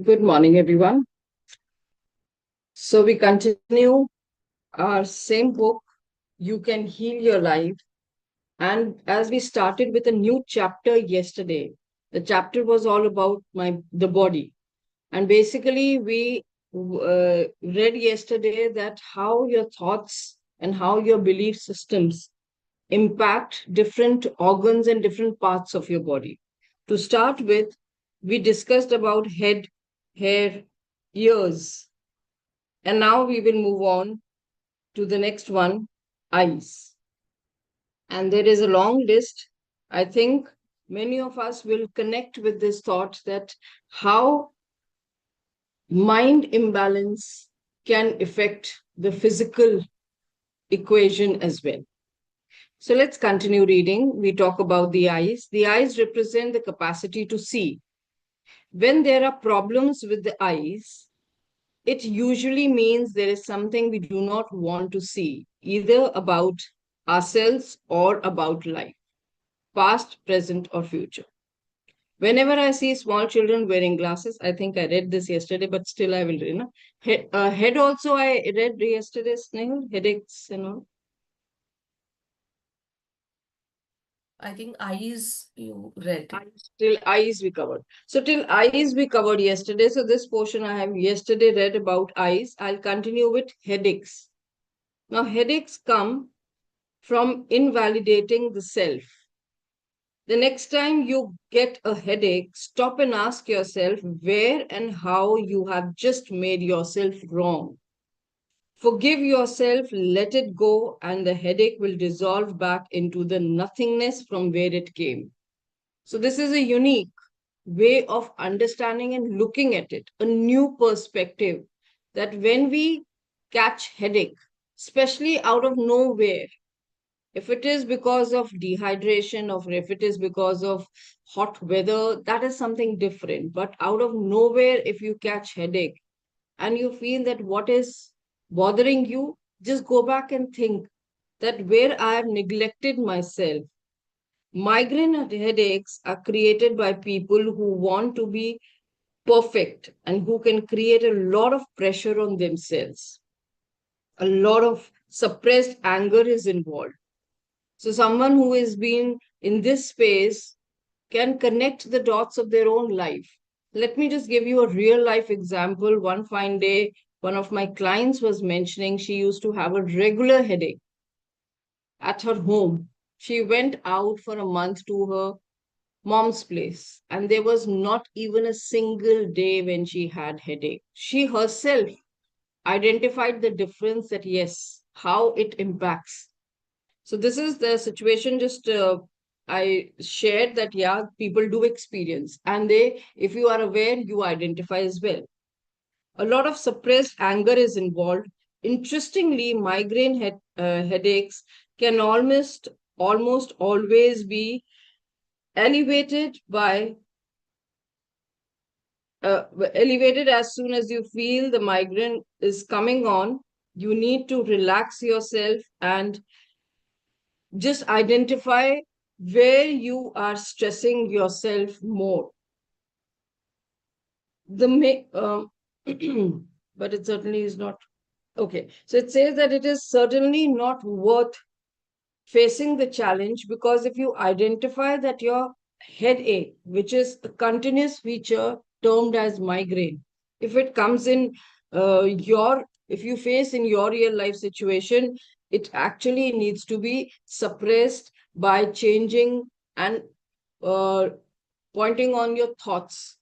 Good morning, everyone. So, we continue our same book, You Can Heal Your Life. And as we started with a new chapter yesterday, the chapter was all about the body. And basically, we read yesterday that how your thoughts and how your belief systems impact different organs and different parts of your body. To start with, we discussed about head, hair, ears, and now we will move on to the next one, eyes. And there is a long list. I think many of us will connect with this thought that how mind imbalance can affect the physical equation as well. So let's continue reading. We talk about the eyes. The eyes represent the capacity to see. When there are problems with the eyes, it usually means there is something we do not want to see, either about ourselves or about life, past, present, or future. Whenever I see small children wearing glasses, I think I read this yesterday, but still I will, head also I read yesterday, Snehal, headaches and all. I think eyes you read. Eyes, till eyes we covered. So till eyes we covered yesterday. So this portion I have yesterday read about eyes. I'll continue with headaches. Now headaches come from invalidating the self. The next time you get a headache, stop and ask yourself where and how you have just made yourself wrong. Forgive yourself, let it go, and the headache will dissolve back into the nothingness from where it came. So, this is a unique way of understanding and looking at it, a new perspective that when we catch headache, especially out of nowhere, if it is because of dehydration or if it is because of hot weather, that is something different. But out of nowhere, if you catch headache and you feel that what is bothering you, just go back and think that where I have neglected myself. Migraine headaches are created by people who want to be perfect and who can create a lot of pressure on themselves. A lot of suppressed anger is involved. So, someone who has been in this space can connect the dots of their own life. Let me just give you a real life example. One fine day, one of my clients was mentioning she used to have a regular headache at her home. She went out for a month to her mom's place, and there was not even a single day when she had headache. She herself identified the difference that yes, how it impacts. So this is the situation. Just I shared that yeah, people do experience, and they, if you are aware, you identify as well. A lot of suppressed anger is involved. Interestingly, headaches can almost always be elevated by elevated as soon as you feel the migraine is coming on. You need to relax yourself and just identify where you are stressing yourself more. But it certainly is not okay. So it says that it is certainly not worth facing the challenge because if you identify that your headache, which is a continuous feature termed as migraine, if it comes in if you face in your real life situation, it actually needs to be suppressed by changing and uh, pointing on your thoughts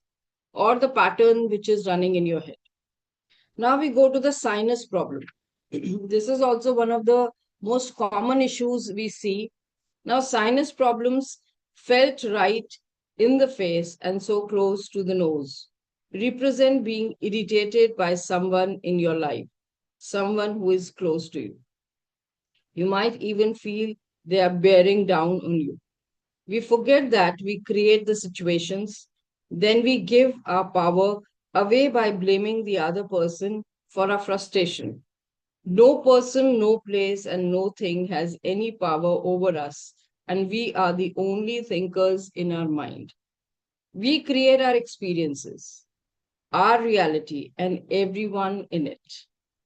or the pattern which is running in your head. Now we go to the sinus problem. This is also one of the most common issues we see. Now, sinus problems felt right in the face and so close to the nose represent being irritated by someone in your life, someone who is close to you. You might even feel they are bearing down on you. We forget that we create the situations, then we give our power away by blaming the other person for our frustration. No person, no place, and no thing has any power over us, and we are the only thinkers in our mind. We create our experiences. our reality, and everyone in it.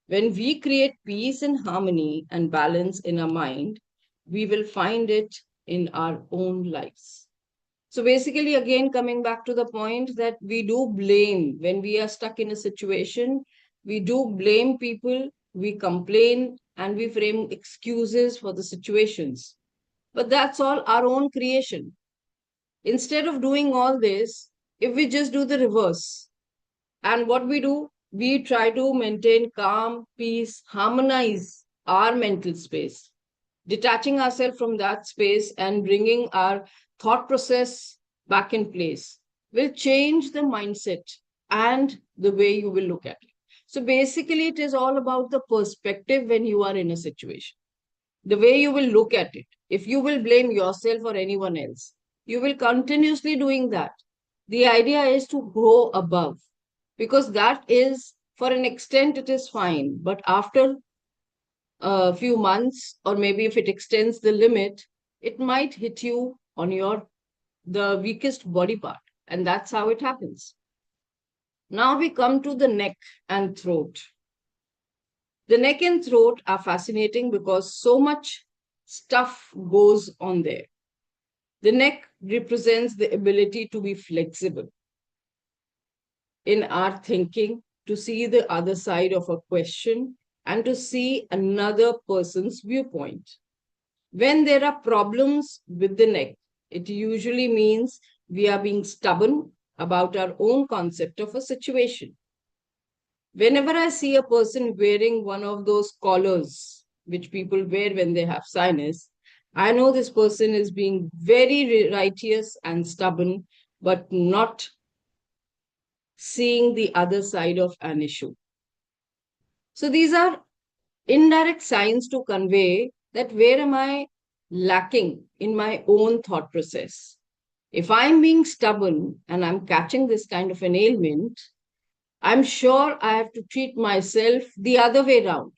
When we create peace and harmony and balance in our mind, we will find it in our own lives. So basically, again, coming back to the point that we do blame when we are stuck in a situation, we do blame people, we complain, and we frame excuses for the situations. But that's all our own creation. Instead of doing all this, if we just do the reverse, and what we do, we try to maintain calm, peace, harmonize our mental space, detaching ourselves from that space and bringing our thought process back in place will change the mindset and the way you will look at it. So basically, it is all about the perspective when you are in a situation, the way you will look at it. If you will blame yourself or anyone else, you will continuously doing that. The idea is to go above, because that is, for an extent, it is fine. But after a few months, or maybe if it extends the limit, it might hit you on your the weakest body part. And that's how it happens. Now we come to the neck and throat. The neck and throat are fascinating because so much stuff goes on there. The neck represents the ability to be flexible in our thinking, to see the other side of a question, and to see another person's viewpoint. When there are problems with the neck, it usually means we are being stubborn about our own concept of a situation. Whenever I see a person wearing one of those collars which people wear when they have sinus, I know this person is being very righteous and stubborn, but not seeing the other side of an issue. So these are indirect signs to convey that where am I lacking in my own thought process. If I'm being stubborn and I'm catching this kind of an ailment, I'm sure I have to treat myself the other way around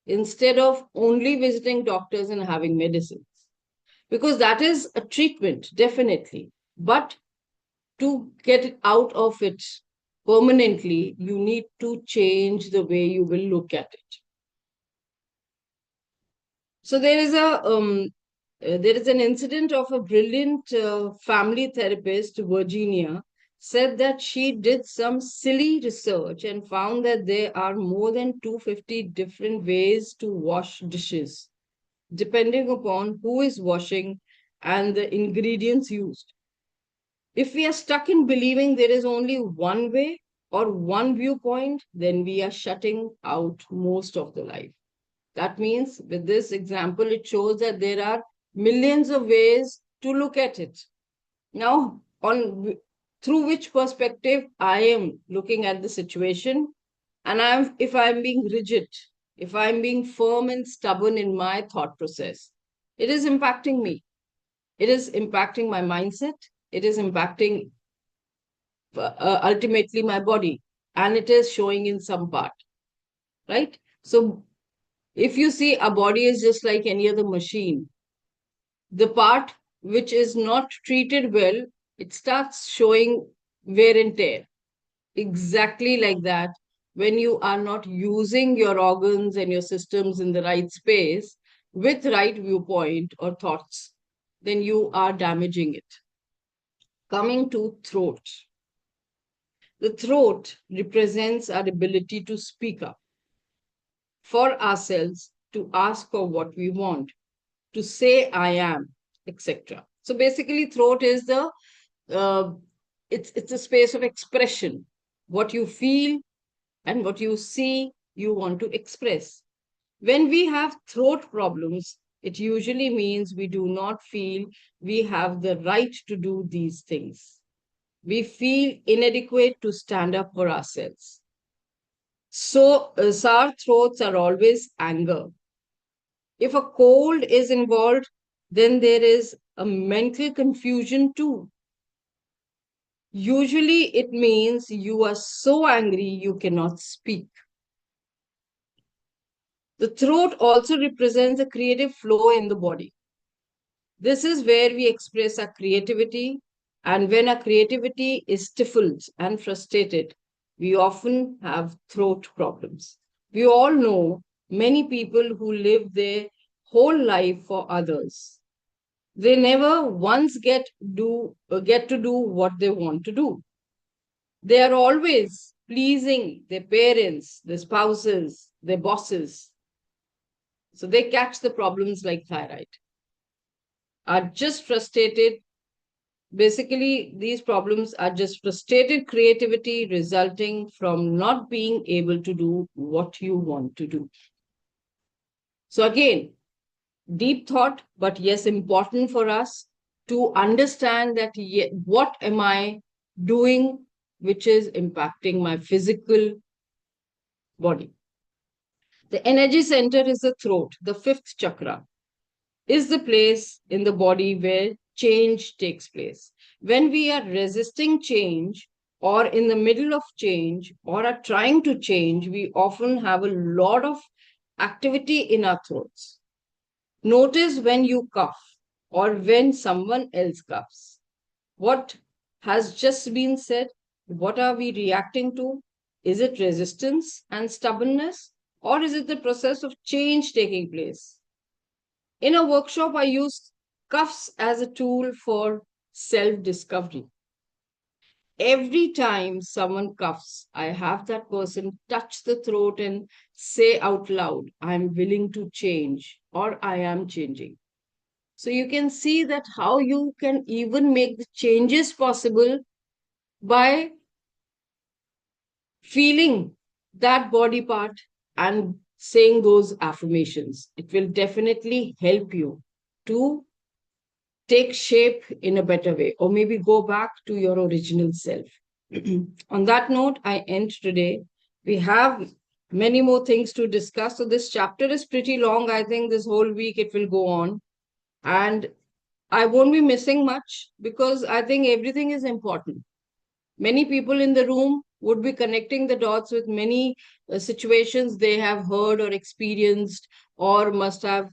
instead of only visiting doctors and having medicines. Because that is a treatment, definitely. But to get it out of it permanently, you need to change the way you will look at it. So there is an incident of a brilliant family therapist, Virginia, said that she did some silly research and found that there are more than 250 different ways to wash dishes, depending upon who is washing and the ingredients used. If we are stuck in believing there is only one way or one viewpoint, then we are shutting out most of the life. That means with this example, it shows that there are millions of ways to look at it. Now, on through which perspective I am looking at the situation, and if I'm being rigid, if I'm being firm and stubborn in my thought process, it is impacting me. It is impacting my mindset. It is impacting ultimately my body, and it is showing in some part, right? So if you see, a body is just like any other machine. The part which is not treated well, it starts showing wear and tear. Exactly like that. When you are not using your organs and your systems in the right space with right viewpoint or thoughts, then you are damaging it. Coming to throat. The throat represents our ability to speak up for ourselves, to ask for what we want, to say I am, etc. So basically, throat is the uh, it's a space of expression. What you feel and what you see, you want to express. When we have throat problems, it usually means we do not feel we have the right to do these things. We feel inadequate to stand up for ourselves. So, sour throats are always anger. If a cold is involved, then there is a mental confusion too. Usually, it means you are so angry you cannot speak. The throat also represents a creative flow in the body. This is where we express our creativity, and when our creativity is stifled and frustrated, we often have throat problems. We all know many people who live their whole life for others. They never once get to do what they want to do. They are always pleasing their parents, their spouses, their bosses. So they catch the problems like thyroid, are just frustrated. Basically, these problems are just frustrated creativity resulting from not being able to do what you want to do. So, again, deep thought, but yes, important for us to understand that what am I doing which is impacting my physical body. The energy center is the throat, the fifth chakra is the place in the body where change takes place. When we are resisting change or in the middle of change or are trying to change, we often have a lot of activity in our throats. Notice when you cough or when someone else coughs. What has just been said? What are we reacting to? Is it resistance and stubbornness? Or is it the process of change taking place? In a workshop, I use cuffs as a tool for self discovery. Every time someone cuffs, I have that person touch the throat and say out loud, I'm willing to change or I am changing. So you can see that how you can even make the changes possible by feeling that body part and saying those affirmations. It will definitely help you to take shape in a better way, or maybe go back to your original self. On that note, I end today. We have many more things to discuss. So, this chapter is pretty long. I think this whole week it will go on. And I won't be missing much because I think everything is important. Many people in the room would be connecting the dots with many situations they have heard or experienced or must have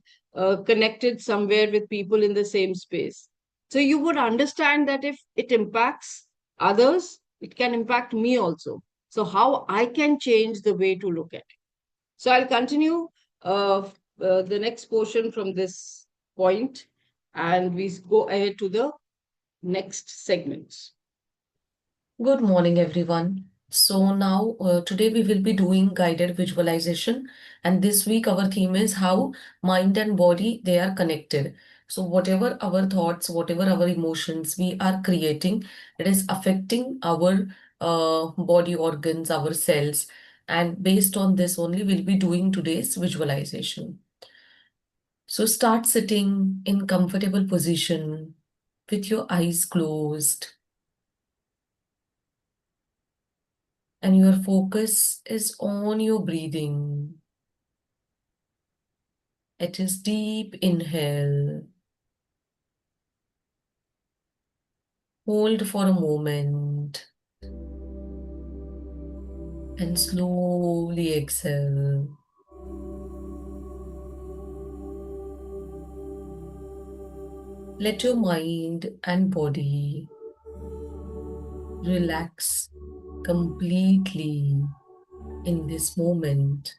connected somewhere with people in the same space. So you would understand that if it impacts others, it can impact me also. So, how I can change the way to look at it. So, I'll continue the next portion from this point and we go ahead to the next segments. Good morning, everyone. So now, today we will be doing guided visualization, and this week our theme is how mind and body they are connected. So whatever our thoughts, whatever our emotions we are creating, it is affecting our body organs, our cells, and based on this only we'll be doing today's visualization. So start sitting in comfortable position with your eyes closed and your focus is on your breathing. It is deep inhale. Hold for a moment and slowly exhale. Let your mind and body relax completely in this moment.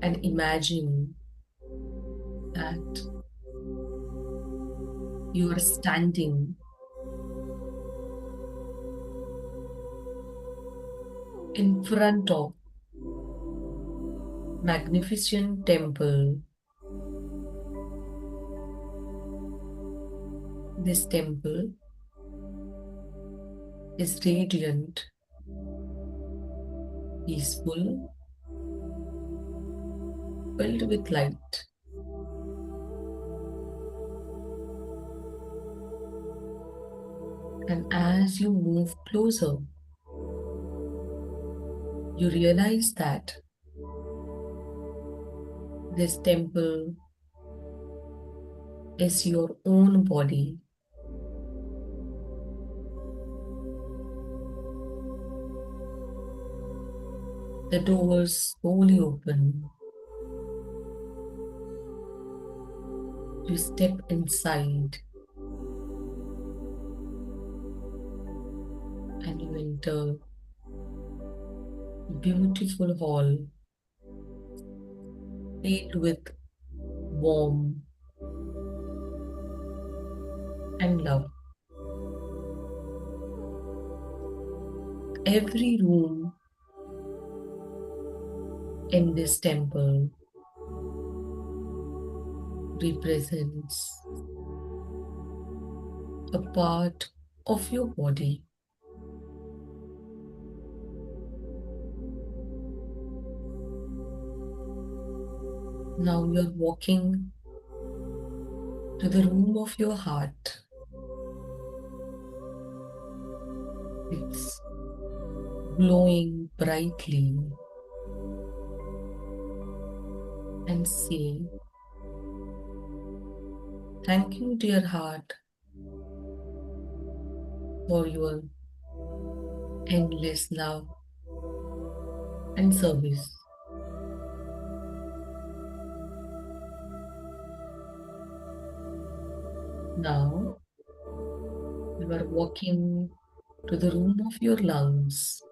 And imagine that you are standing in front of magnificent temple. This temple is radiant, peaceful, filled with light. And as you move closer, you realize that this temple is your own body. The doors slowly open. You step inside and you enter a beautiful hall filled with warmth and love. Every room in this temple represents a part of your body. Now you're walking to the room of your heart. It's glowing brightly and say, thank you, dear heart, for your endless love and service. Now you are walking to the room of your lungs.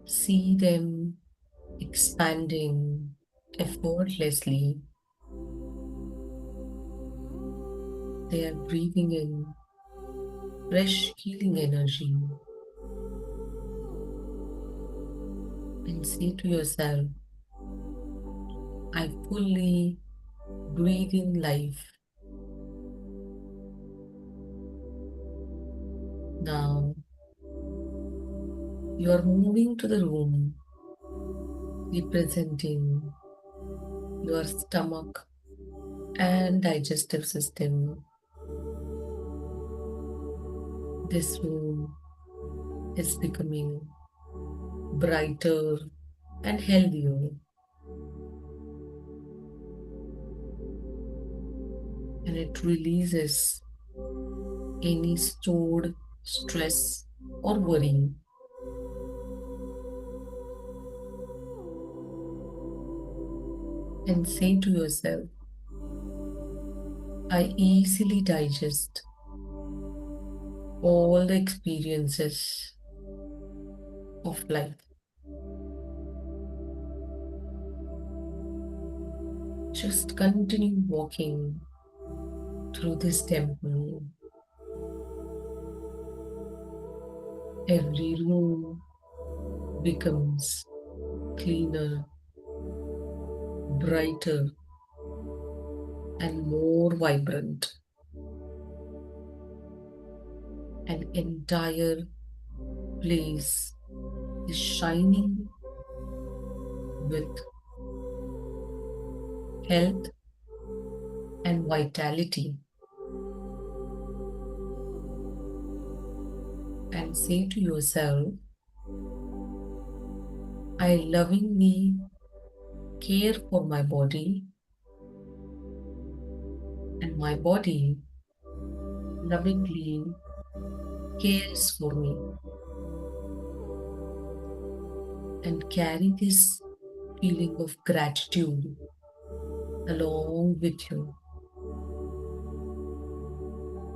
See them expanding effortlessly. They are breathing in fresh healing energy and say to yourself, I fully breathe in life. Now you are moving to the room representing your stomach and digestive system. This room is becoming brighter and healthier, and it releases any stored stress or worry. And say to yourself, I easily digest all the experiences of life. Just continue walking through this temple. Every room becomes cleaner, brighter, and more vibrant. An entire place is shining with health and vitality. And say to yourself, I lovingly care for my body, and my body lovingly cares for me. And carry this feeling of gratitude along with you.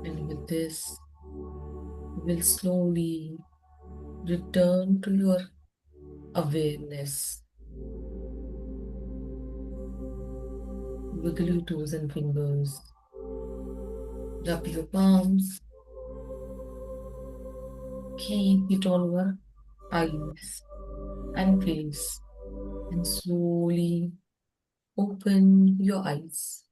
And with this, you will slowly return to your awareness. Wiggle your toes and fingers. Rub your palms. Keep it on your eyes and face. And slowly open your eyes.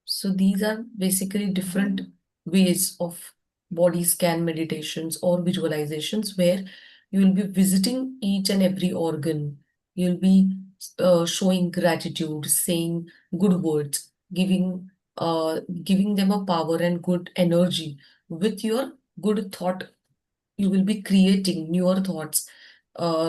So these are basically different ways of body scan meditations or visualizations where you will be visiting each and every organ. You'll be showing gratitude, saying good words, giving them a power and good energy with your good thought. You will be creating newer thoughts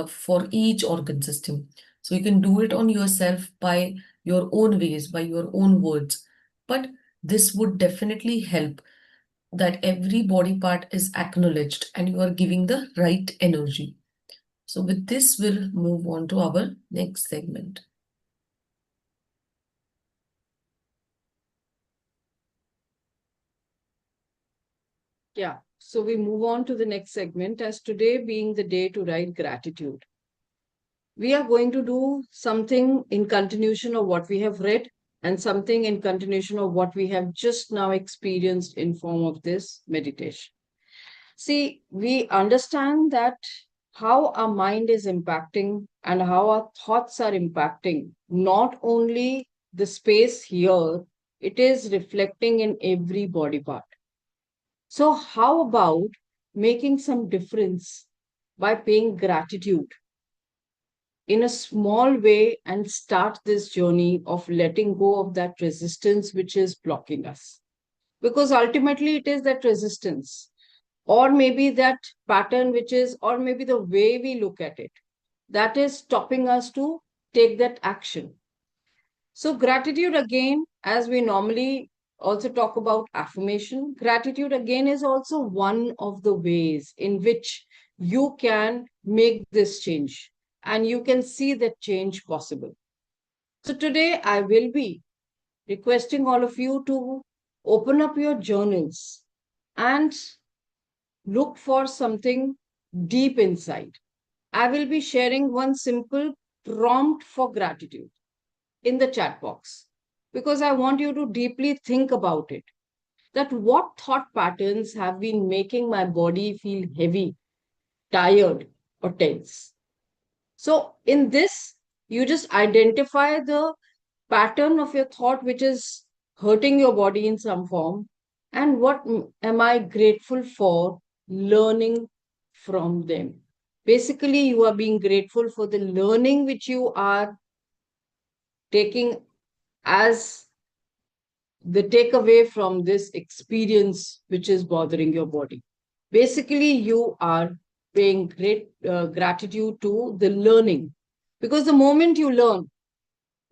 for each organ system. So you can do it on yourself by your own ways, by your own words. But this would definitely help that every body part is acknowledged and you are giving the right energy. So with this, we'll move on to our next segment. Yeah. So we move on to the next segment, as today being the day to write gratitude. We are going to do something in continuation of what we have read and something in continuation of what we have just now experienced in form of this meditation. See, we understand that how our mind is impacting and how our thoughts are impacting not only the space here, it is reflecting in every body part. So, how about making some difference by paying gratitude in a small way and start this journey of letting go of that resistance which is blocking us? Because ultimately, it is that resistance, or maybe that pattern, which is, or maybe the way we look at it, that is stopping us to take that action. So, gratitude again, as we normally also talk about affirmation, gratitude again is also one of the ways in which you can make this change and you can see that change possible. So, today I will be requesting all of you to open up your journals and look for something deep inside. I will be sharing one simple prompt for gratitude in the chat box because I want you to deeply think about it. That what thought patterns have been making my body feel heavy, tired, or tense? So, in this, you just identify the pattern of your thought which is hurting your body in some form, and what am I grateful for learning from them. Basically, you are being grateful for the learning which you are taking as the takeaway from this experience which is bothering your body. Basically, you are paying great gratitude to the learning, because the moment you learn,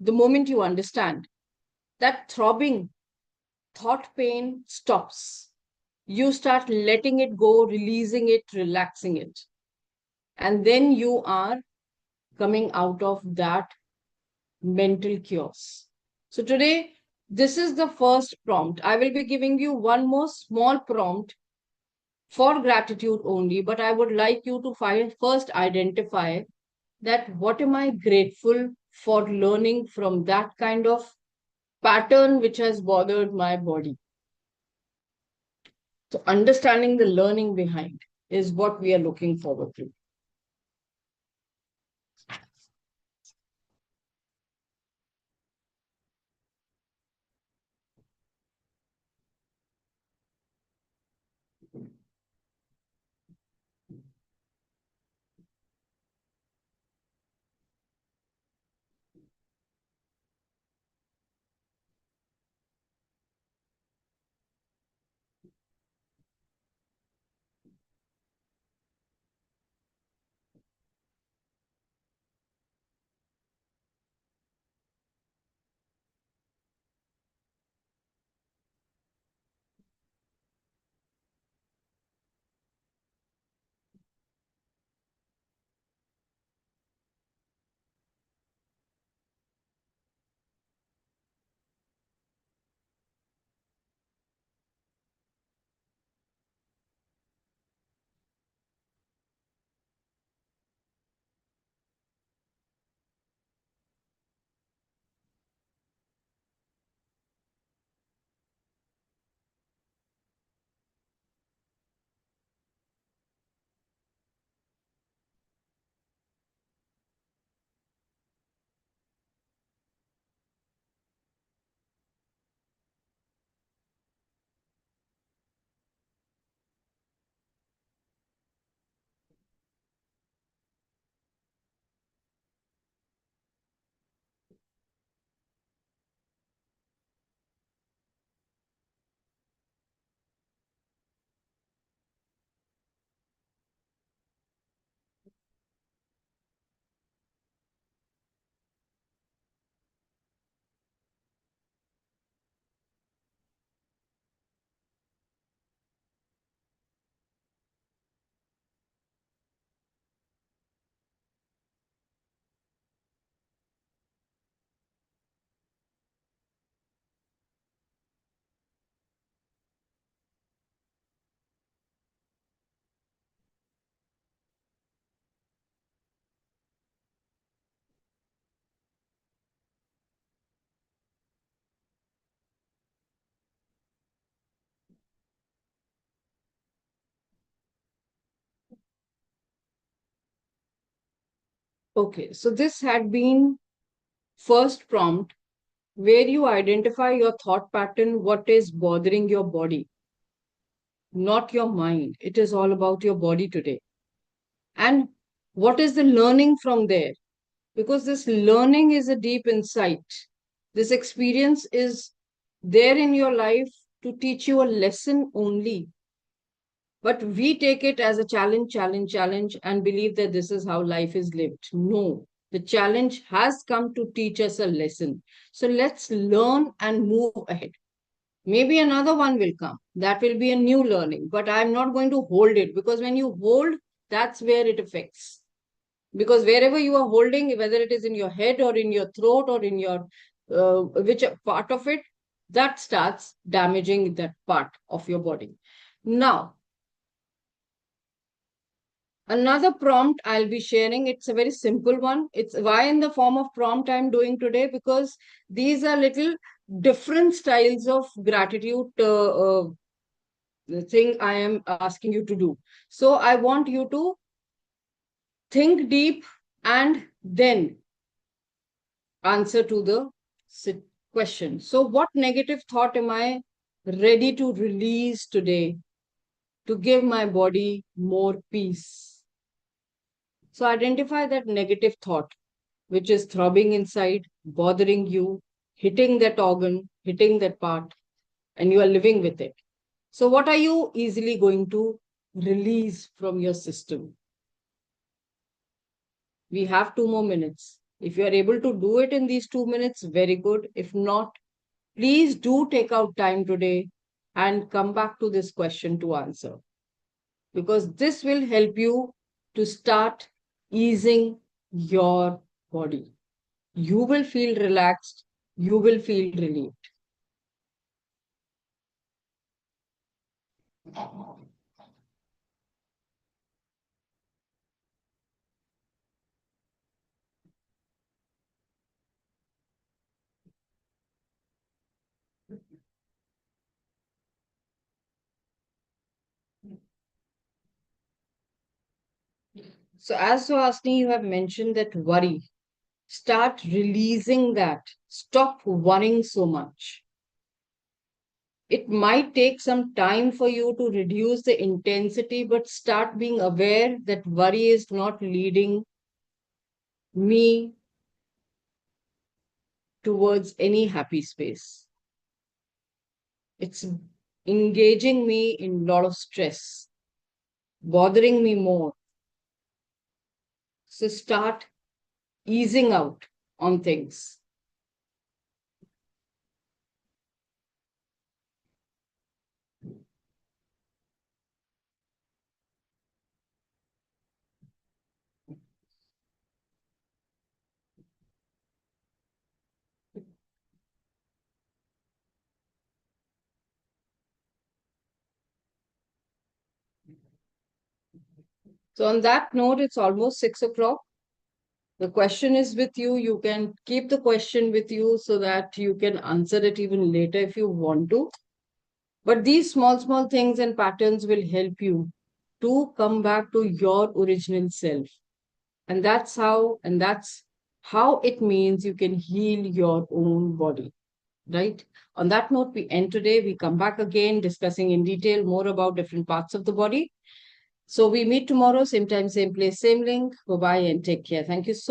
the moment you understand, that throbbing thought pain stops. You start letting it go, releasing it, relaxing it. And then you are coming out of that mental chaos. So today, this is the first prompt. I will be giving you one more small prompt for gratitude only, but I would like you to first identify that what am I grateful for learning from that kind of pattern which has bothered my body. So understanding the learning behind is what we are looking forward to. Okay, so this had been first prompt where you identify your thought pattern, what is bothering your body, not your mind. It is all about your body today. And what is the learning from there? Because this learning is a deep insight. This experience is there in your life to teach you a lesson only. But we take it as a challenge, and believe that this is how life is lived. No, the challenge has come to teach us a lesson. So let's learn and move ahead. Maybe another one will come. That will be a new learning, but I'm not going to hold it, because when you hold, that's where it affects. Because wherever you are holding, whether it is in your head or in your throat or in your which part of it, that starts damaging that part of your body. Now, another prompt I'll be sharing, it's a very simple one. It's why in the form of prompt I'm doing today, because these are little different styles of gratitude the thing I am asking you to do. So I want you to think deep and then answer to the question. So, what negative thought am I ready to release today to give my body more peace? So, identify that negative thought which is throbbing inside, bothering you, hitting that organ, hitting that part, and you are living with it. So, what are you easily going to release from your system? We have 2 more minutes. If you are able to do it in these 2 minutes, very good. If not, please do take out time today and come back to this question to answer, because this will help you to start easing your body. You will feel relaxed, you will feel relieved. So, as Suhasini, you have mentioned that worry. Start releasing that. Stop worrying so much. It might take some time for you to reduce the intensity, but start being aware that worry is not leading me towards any happy space. It's engaging me in a lot of stress, bothering me more. So start easing out on things. So on that note, it's almost 6 o'clock. The question is with you. You can keep the question with you so that you can answer it even later if you want to. But these small things and patterns will help you to come back to your original self. And that's how it means you can heal your own body, right? On that note, we end today. We come back again discussing in detail more about different parts of the body. So we meet tomorrow, same time, same place, same link. Bye bye and take care. Thank you so